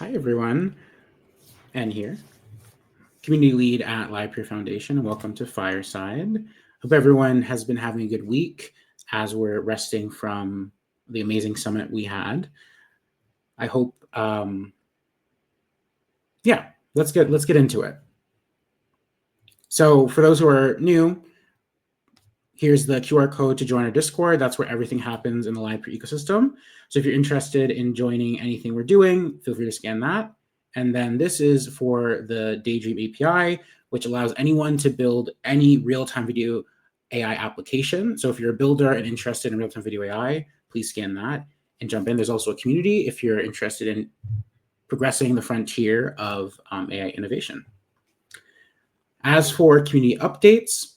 Hi, everyone. Anne here, Community Lead at Livepeer Foundation, and welcome to Fireside. Hope everyone has been having a good week as we're resting from the amazing summit we had. I hope, let's get into it. So, for those who are new, here's the QR code to join our Discord. That's where everything happens in the Livepeer ecosystem. So, if you're interested in joining anything we're doing, feel free to scan that. And then this is for the Daydream API, which allows anyone to build any real-time video AI application. So if you're a builder and interested in real-time video AI, please scan that and jump in. There's also a community if you're interested in progressing the frontier of AI innovation. As for community updates,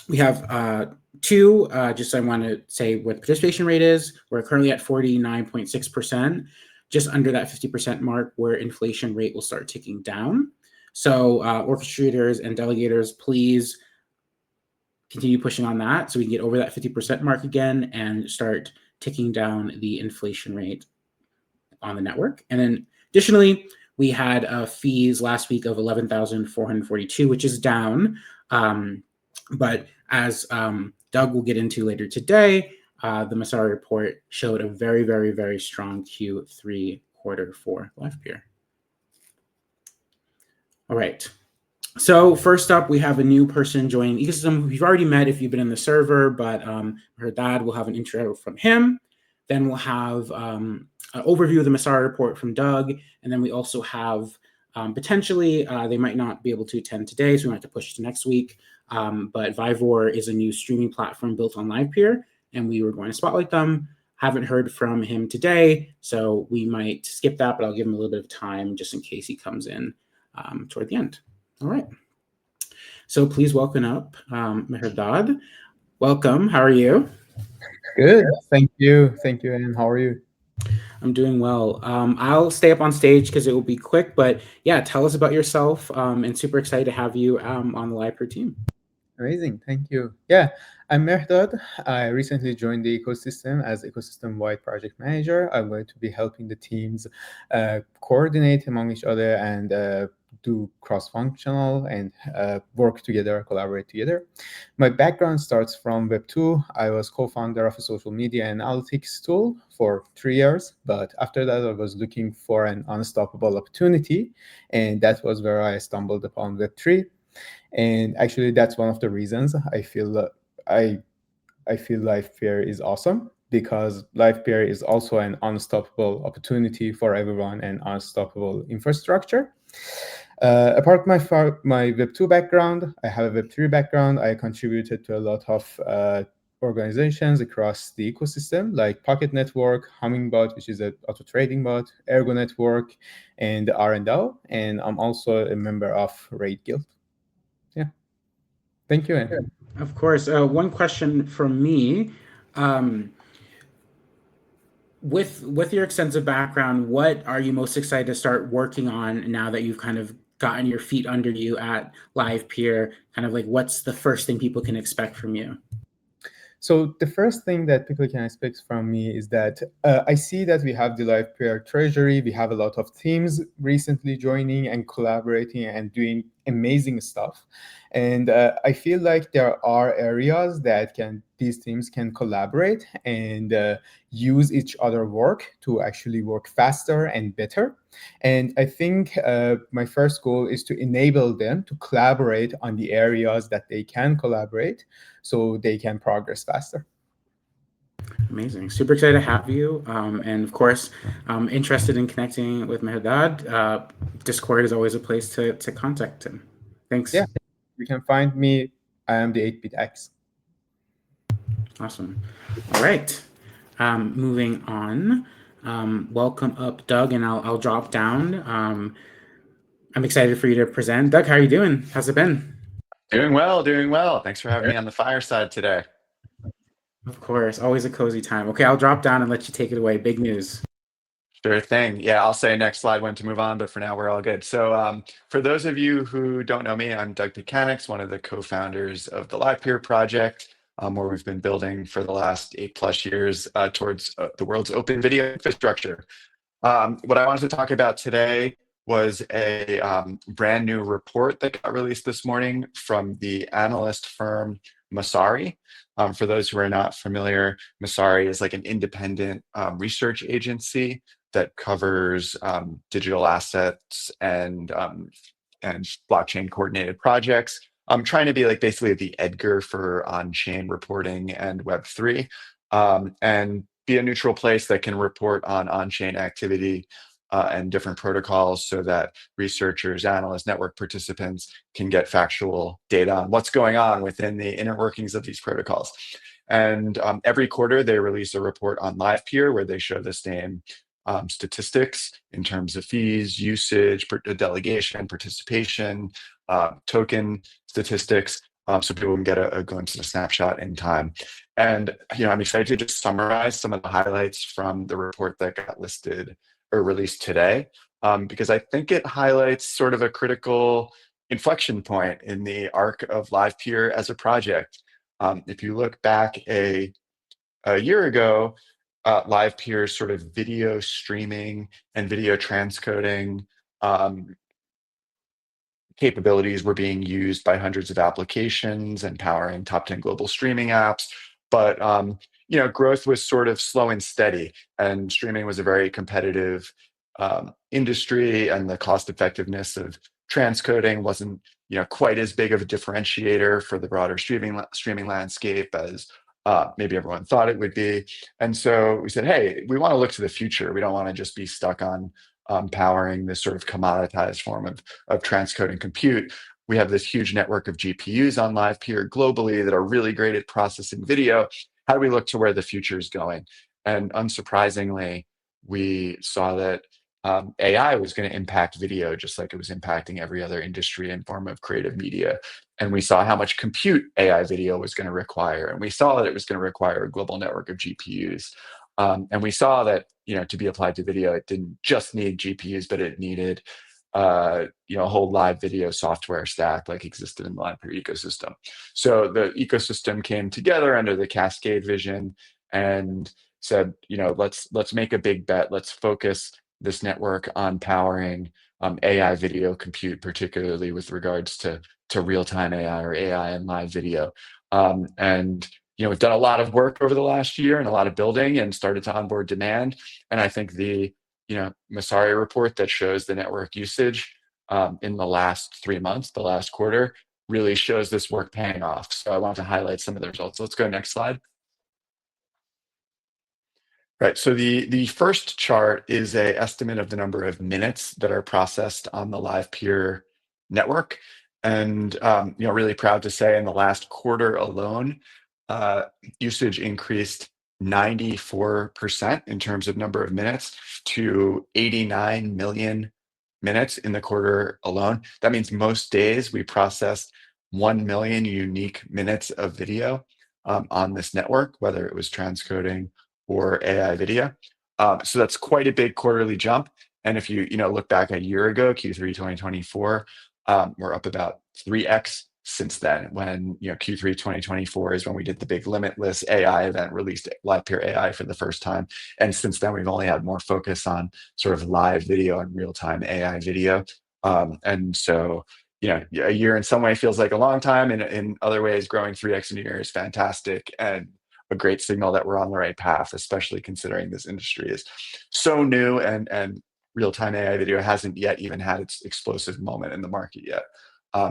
we have two. Just I want to say what the participation rate is. We're currently at 49.6%. Just under that 50% mark where inflation rate will start ticking down. So orchestrators and delegators, please continue pushing on that so we can get over that 50% mark again and start ticking down the inflation rate on the network. And then additionally, we had fees last week of 11,442, which is down. But as Doug will get into later today, the Masari report showed a very, very, very strong Q3 quarter for Livepeer. All right. So first up, we have a new person joining the ecosystem. You've already met if you've been in the server, but her dad will have an intro from him. Then we'll have an overview of the Masari report from Doug. And then we also have potentially, they might not be able to attend today, so we might have to push to next week. But Vivor is a new streaming platform built on Livepeer, and we were going to spotlight them. Haven't heard from him today, so we might skip that, but I'll give him a little bit of time just in case he comes in toward the end. All right. So please welcome up Mehrdad. Welcome. How are you? Good. Thank you. Thank you. And how are you? I'm doing well. I'll stay up on stage because it will be quick, but yeah, tell us about yourself. And super excited to have you on the Livepeer team. Amazing. Thank you. Yeah, I'm Mehrdad. I recently joined the ecosystem as ecosystem-wide project manager. I'm going to be helping the teams coordinate among each other and do cross-functional and work together, collaborate together. My background starts from Web2. I was co-founder of a social media analytics tool for 3 years, but after that, I was looking for an unstoppable opportunity, and that was where I stumbled upon Web3. And actually, that's one of the reasons I feel Livepeer is awesome, because Livepeer is also an unstoppable opportunity for everyone and unstoppable infrastructure. Apart from my Web2 background, I have a Web3 background. I contributed to a lot of organizations across the ecosystem, like Pocket Network, Hummingbot, which is an auto trading bot, Ergo Network, and R&O. And I'm also a member of Raid Guild. Yeah. Thank you, Anne. Of course. One question from me. With your extensive background, what are you most excited to start working on now that you've kind of gotten your feet under you at Livepeer? Kind of like, what's the first thing people can expect from you? So the first thing that people can expect from me is that I see that we have the Livepeer treasury. We have a lot of teams recently joining and collaborating and doing amazing stuff. And I feel like there are areas that these teams can collaborate and use each other work to actually work faster and better. And I think my first goal is to enable them to collaborate on the areas that they can collaborate so they can progress faster. Amazing. Super excited to have you. And of course, I'm interested in connecting with Mehrdad. Discord is always a place to contact him. Thanks. Yeah, you can find me. I am the 8-bit X. Awesome. All right. Moving on. Welcome up, Doug, and I'll drop down. I'm excited for you to present. Doug, how are you doing? How's it been? Doing well, doing well. Thanks for having me on the Fireside today. Of course, always a cozy time. Okay, I'll drop down and let you take it away. Big news. Sure thing. Yeah, I'll say next slide when to move on, but for now we're all good. So for those of you who don't know me, I'm Doug Mechanics, one of the co-founders of the Livepeer project, where we've been building for the last 8+ years towards the world's open video infrastructure. What I wanted to talk about today was a brand new report that got released this morning from the analyst firm Masari. For those who are not familiar, Masari is like an independent research agency that covers digital assets and blockchain coordinated projects. I'm trying to be like basically the Edgar for on-chain reporting and Web3, and be a neutral place that can report on on-chain activity and different protocols so that researchers, analysts, network participants can get factual data on what's going on within the inner workings of these protocols. And every quarter, they release a report on Livepeer where they show the same statistics in terms of fees, usage, delegation, participation, token statistics, so people can get a glimpse of a snapshot in time. And I'm excited to just summarize some of the highlights from the report that got listed or released today, because I think it highlights sort of a critical inflection point in the arc of Livepeer as a project. If you look back a year ago, Livepeer's sort of video streaming and video transcoding capabilities were being used by hundreds of applications and powering top 10 global streaming apps. But growth was sort of slow and steady, and streaming was a very competitive industry, and the cost effectiveness of transcoding wasn't quite as big of a differentiator for the broader streaming landscape as maybe everyone thought it would be. And so we said, hey, we want to look to the future. We don't want to just be stuck on powering this sort of commoditized form of transcoding compute. We have this huge network of GPUs on Livepeer globally that are really great at processing video. How do we look to where the future is going? And unsurprisingly, we saw that AI was going to impact video just like it was impacting every other industry and form of creative media. And we saw how much compute AI video was going to require. And we saw that it was going to require a global network of GPUs. And we saw that, to be applied to video, it didn't just need GPUs, but it needed, a whole live video software stack like existed in the Livepeer ecosystem. So the ecosystem came together under the Cascade vision and said, let's make a big bet. Let's focus this network on powering AI video compute, particularly with regards to real-time AI or AI and live video. And we've done a lot of work over the last year and a lot of building and started to onboard demand. And I think the Masari report that shows the network usage in the last 3 months, the last quarter, really shows this work paying off. So I want to highlight some of the results. Let's go next slide. Right. So the first chart is an estimate of the number of minutes that are processed on the Livepeer network. And really proud to say in the last quarter alone, usage increased 94% in terms of number of minutes to 89 million minutes in the quarter alone. That means most days we processed 1 million unique minutes of video on this network, whether it was transcoding or AI video. So that's quite a big quarterly jump. And if you look back a year ago, Q3 2024, we're up about 3x since then, when Q3 2024 is when we did the big limitless AI event, released Livepeer AI for the first time. And since then, we've only had more focus on sort of live video and real-time AI video. And so, a year in some way feels like a long time, and in other ways, growing 3x in a year is fantastic and a great signal that we're on the right path, especially considering this industry is so new and real-time AI video hasn't yet even had its explosive moment in the market yet.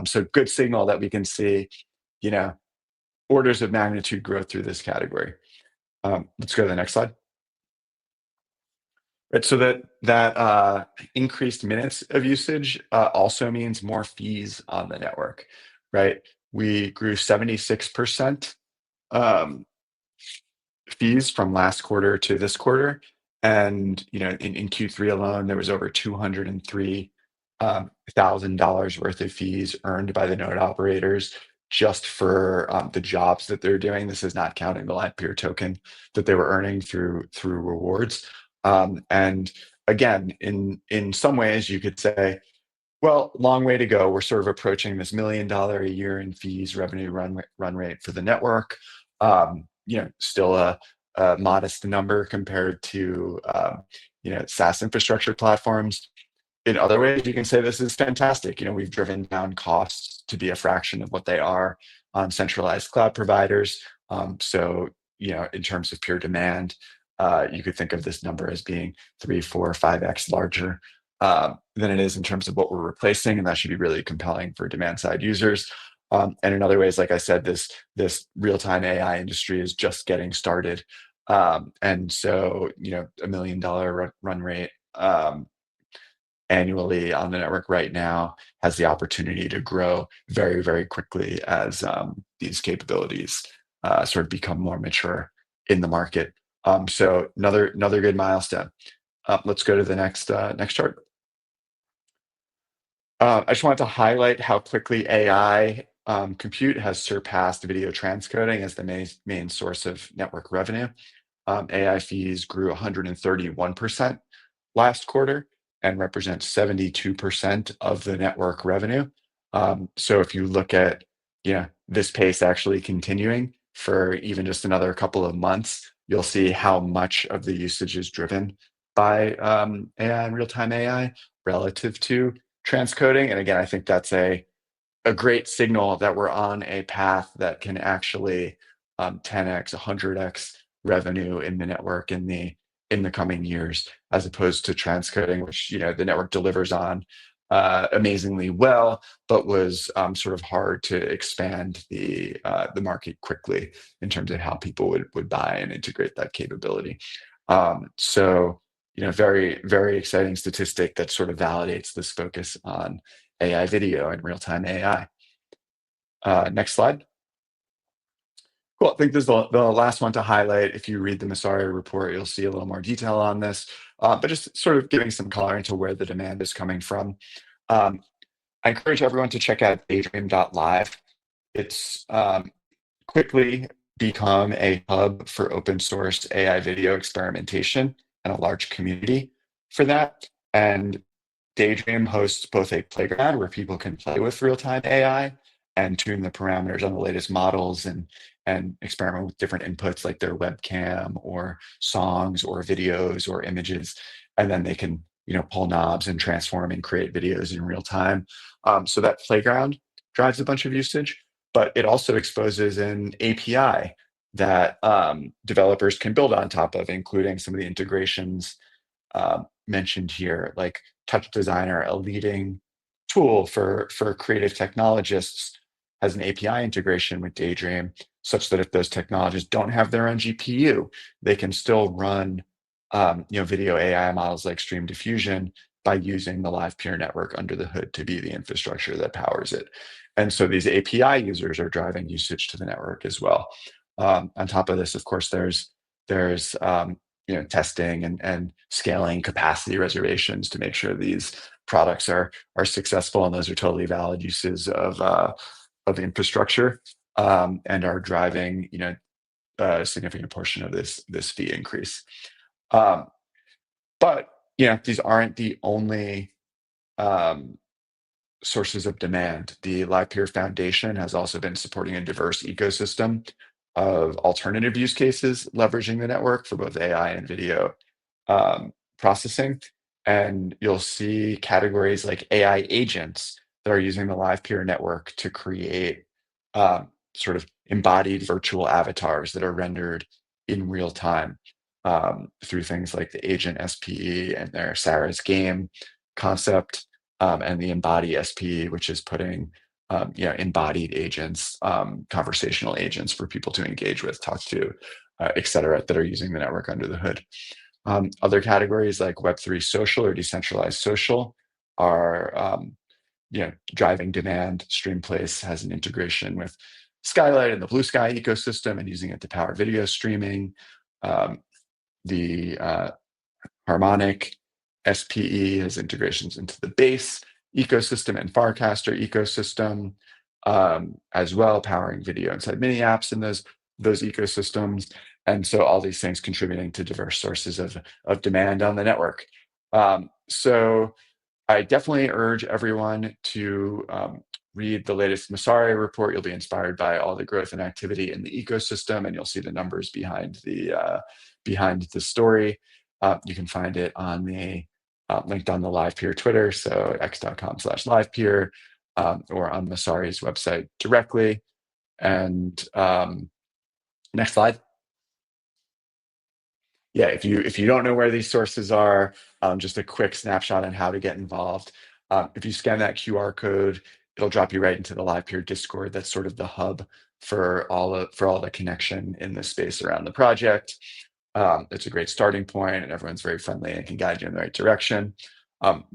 So good signal that we can see, orders of magnitude growth through this category. Let's go to the next slide. Right, so that increased minutes of usage also means more fees on the network, right? We grew 76% fees from last quarter to this quarter. And in Q3 alone, there was over $203,000 worth of fees earned by the node operators just for the jobs that they're doing. This is not counting the Livepeer token that they were earning through rewards. And again, in some ways, you could say, well, long way to go. We're sort of approaching this $1 million a year in fees revenue run rate for the network. Still a modest number compared to SaaS infrastructure platforms. In other ways, you can say this is fantastic. We've driven down costs to be a fraction of what they are on centralized cloud providers. So, in terms of pure demand, you could think of this number as being 3, 4, 5x larger than it is in terms of what we're replacing, and that should be really compelling for demand side users. And in other ways, like I said, this real-time AI industry is just getting started. And so, $1 million run rate annually on the network right now has the opportunity to grow very, very quickly as these capabilities sort of become more mature in the market. So another good milestone. Let's go to the next chart. I just wanted to highlight how quickly AI compute has surpassed video transcoding as the main source of network revenue. AI fees grew 131% last quarter and represent 72% of the network revenue. So if you look at this pace actually continuing for even just another couple of months, you'll see how much of the usage is driven by AI and real-time AI relative to transcoding. And again, I think that's a great signal that we're on a path that can actually 10x, 100x revenue in the network in the coming years, as opposed to transcoding, which the network delivers on amazingly well, but was sort of hard to expand the market quickly in terms of how people would buy and integrate that capability. So very, very exciting statistic that sort of validates this focus on AI video and real-time AI. Next slide. Cool. I think this is the last one to highlight. If you read the Messari report, you'll see a little more detail on this, but just sort of giving some color into where the demand is coming from. I encourage everyone to check out daydream.live. It's quickly become a hub for open source AI video experimentation and a large community for that. And Daydream hosts both a playground where people can play with real-time AI and tune the parameters on the latest models and experiment with different inputs like their webcam or songs or videos or images. And then they can, pull knobs and transform and create videos in real time. So that playground drives a bunch of usage, but it also exposes an API that developers can build on top of, including some of the integrations mentioned here, like Touch Designer, a leading tool for creative technologists, has an API integration with Daydream, such that if those technologists don't have their own GPU, they can still run video AI models like Stream Diffusion by using the Livepeer network under the hood to be the infrastructure that powers it. And so these API users are driving usage to the network as well. On top of this, of course, there's testing and scaling capacity reservations to make sure these products are successful, and those are totally valid uses of infrastructure and are driving a significant portion of this fee increase. But these aren't the only sources of demand. The Livepeer Foundation has also been supporting a diverse ecosystem of alternative use cases leveraging the network for both AI and video processing. And you'll see categories like AI agents that are using the Livepeer network to create sort of embodied virtual avatars that are rendered in real time through things like the Agent SPE and their Sarah's Game concept, and the Embody SPE, which is putting embodied agents, conversational agents for people to engage with, talk to, et cetera, that are using the network under the hood. Other categories like Web3 social or decentralized social are driving demand. Streamplace has an integration with Skylight and the Blue Sky ecosystem and using it to power video streaming. The Harmonic SPE has integrations into the Base ecosystem and Farcaster ecosystem as well, powering video inside mini apps in those ecosystems. And so all these things contributing to diverse sources of demand on the network. So I definitely urge everyone to read the latest Messari report. You'll be inspired by all the growth and activity in the ecosystem, and you'll see the numbers behind the story. You can find it on the linked on the Livepeer Twitter, so x.com/Livepeer, or on Masari's website directly. And next slide. Yeah, if you don't know where these sources are, just a quick snapshot on how to get involved. If you scan that QR code, it'll drop you right into the Livepeer Discord. That's sort of the hub for all the connection in the space around the project. It's a great starting point, and everyone's very friendly and can guide you in the right direction.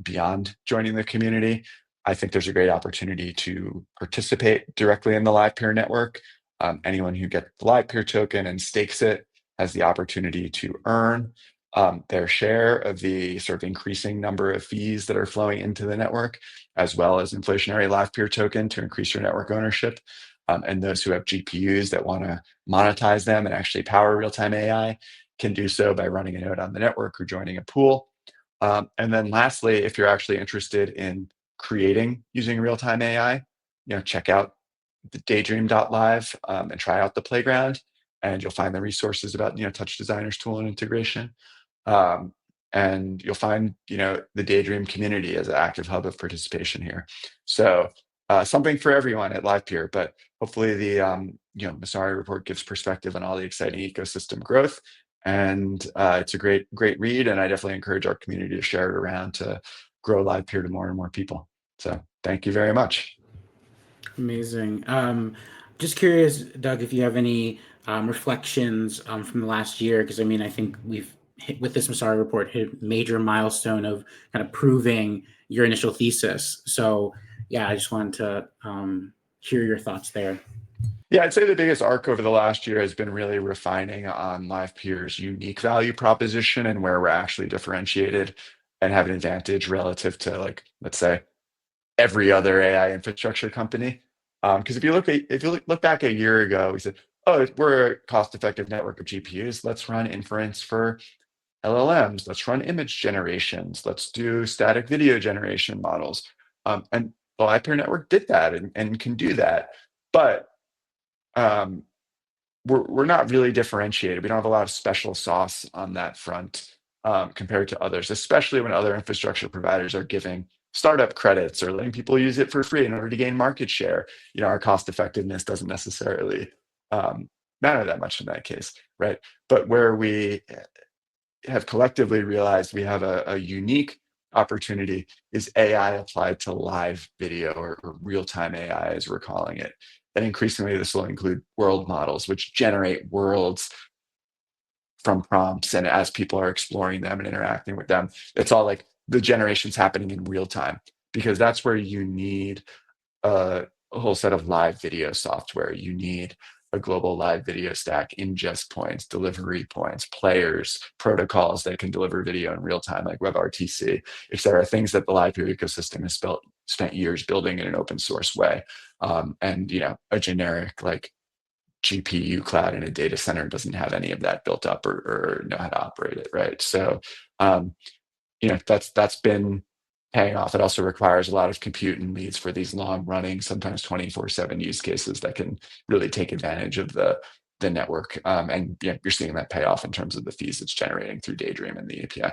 Beyond joining the community, I think there's a great opportunity to participate directly in the Livepeer network. Anyone who gets the Livepeer token and stakes it has the opportunity to earn their share of the sort of increasing number of fees that are flowing into the network, as well as inflationary Livepeer token to increase your network ownership. And those who have GPUs that want to monetize them and actually power real-time AI can do so by running a node on the network or joining a pool. And then lastly, if you're actually interested in creating using real-time AI, check out the daydream.live and try out the playground, and you'll find the resources about Touch Designer's tool and integration. And you'll find the Daydream community as an active hub of participation here. So something for everyone at Livepeer, but hopefully the Masari report gives perspective on all the exciting ecosystem growth. And it's a great read, and I definitely encourage our community to share it around to grow Livepeer to more and more people. So thank you very much. Amazing. Just curious, Doug, if you have any reflections from the last year, because I think we've with this Masari report hit a major milestone of kind of proving your initial thesis. So yeah, I just wanted to hear your thoughts there. Yeah, I'd say the biggest arc over the last year has been really refining on Livepeer's unique value proposition and where we're actually differentiated and have an advantage relative to, like, let's say, every other AI infrastructure company. Because if you look back a year ago, we said, oh, we're a cost-effective network of GPUs. Let's run inference for LLMs. Let's run image generations. Let's do static video generation models. And the Livepeer network did that and can do that. But we're not really differentiated. We don't have a lot of special sauce on that front compared to others, especially when other infrastructure providers are giving startup credits or letting people use it for free in order to gain market share. Our cost effectiveness doesn't necessarily matter that much in that case, right? But where we have collectively realized we have a unique opportunity is AI applied to live video or real-time AI, as we're calling it. And increasingly, this will include world models, which generate worlds from prompts. And as people are exploring them and interacting with them, it's all like the generation's happening in real time, because that's where you need a whole set of live video software. You need a global live video stack, ingest points, delivery points, players, protocols that can deliver video in real time, like WebRTC. If there are things that the Livepeer ecosystem has spent years building in an open source way, and a generic like GPU cloud in a data center doesn't have any of that built up or know how to operate it, right? So that's been paying off. It also requires a lot of compute and needs for these long running, sometimes 24/7 use cases that can really take advantage of the network. And you're seeing that pay off in terms of the fees it's generating through Daydream and the API.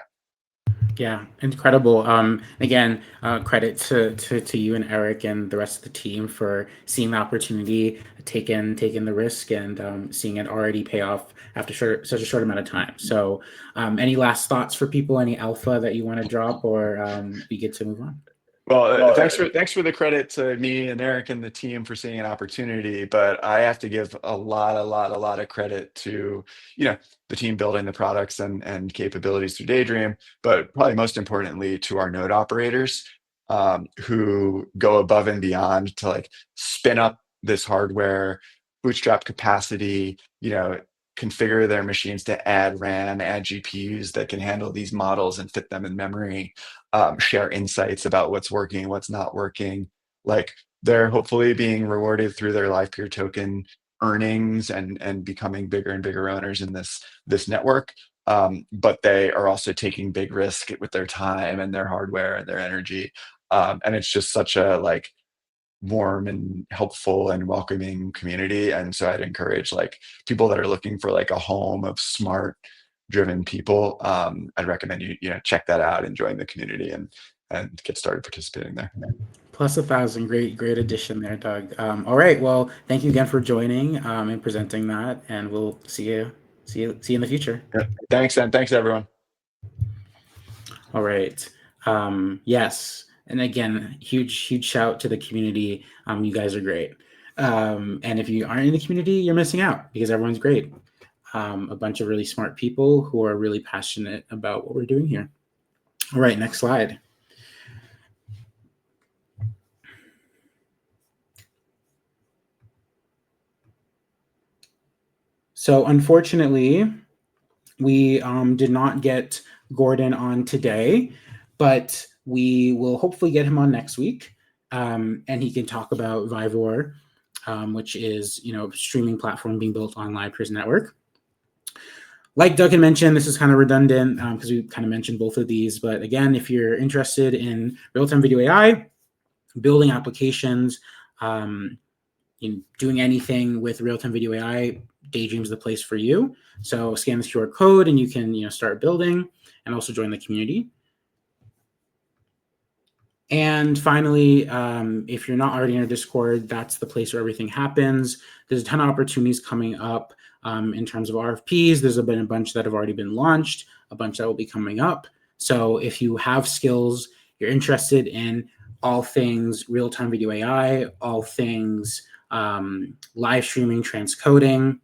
Yeah, incredible. Again, credit to you and Eric and the rest of the team for seeing the opportunity, taking the risk, and seeing it already pay off after such a short amount of time. So, any last thoughts for people? Any alpha that you want to drop, or we get to move on? Well, thanks for the credit to me and Eric and the team for seeing an opportunity, but I have to give a lot of credit to the team building the products and capabilities through Daydream, but probably most importantly to our node operators who go above and beyond to like spin up this hardware, bootstrap capacity, configure their machines to add RAM, add GPUs that can handle these models and fit them in memory, share insights about what's working, what's not working. Like, they're hopefully being rewarded through their Livepeer token earnings and becoming bigger and bigger owners in this network. But they are also taking big risk with their time and their hardware and their energy. And it's just such a warm and helpful and welcoming community. And so I'd encourage people that are looking for a home of smart driven people, I'd recommend you check that out and join the community and get started participating there. Plus 1,000, great addition there, Doug. All right, well, thank you again for joining and presenting that, and we'll see you in the future. Yeah. Thanks, and thanks everyone. All right. Yes, and again, huge shout to the community. You guys are great. And if you aren't in the community, you're missing out because everyone's great. A bunch of really smart people who are really passionate about what we're doing here. All right, next slide. So unfortunately, we did not get Gordon on today, but we will hopefully get him on next week, and he can talk about Vivor, which is a streaming platform being built on Livepeer's network. Like Doug had mentioned, this is kind of redundant because we kind of mentioned both of these. But again, if you're interested in real-time video AI, building applications, doing anything with real-time video AI, Daydream's the place for you. So scan this QR code and you can start building and also join the community. And finally, if you're not already in our Discord, that's the place where everything happens. There's a ton of opportunities coming up in terms of RFPs. There's been a bunch that have already been launched, a bunch that will be coming up. So if you have skills, you're interested in all things real-time video AI, all things live streaming, transcoding,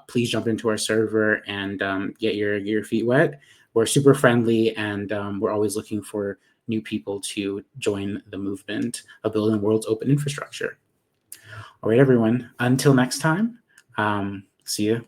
please jump into our server and get your feet wet. We're super friendly, and we're always looking for new people to join the movement of building the world's open infrastructure. All right, everyone. Until next time, see you.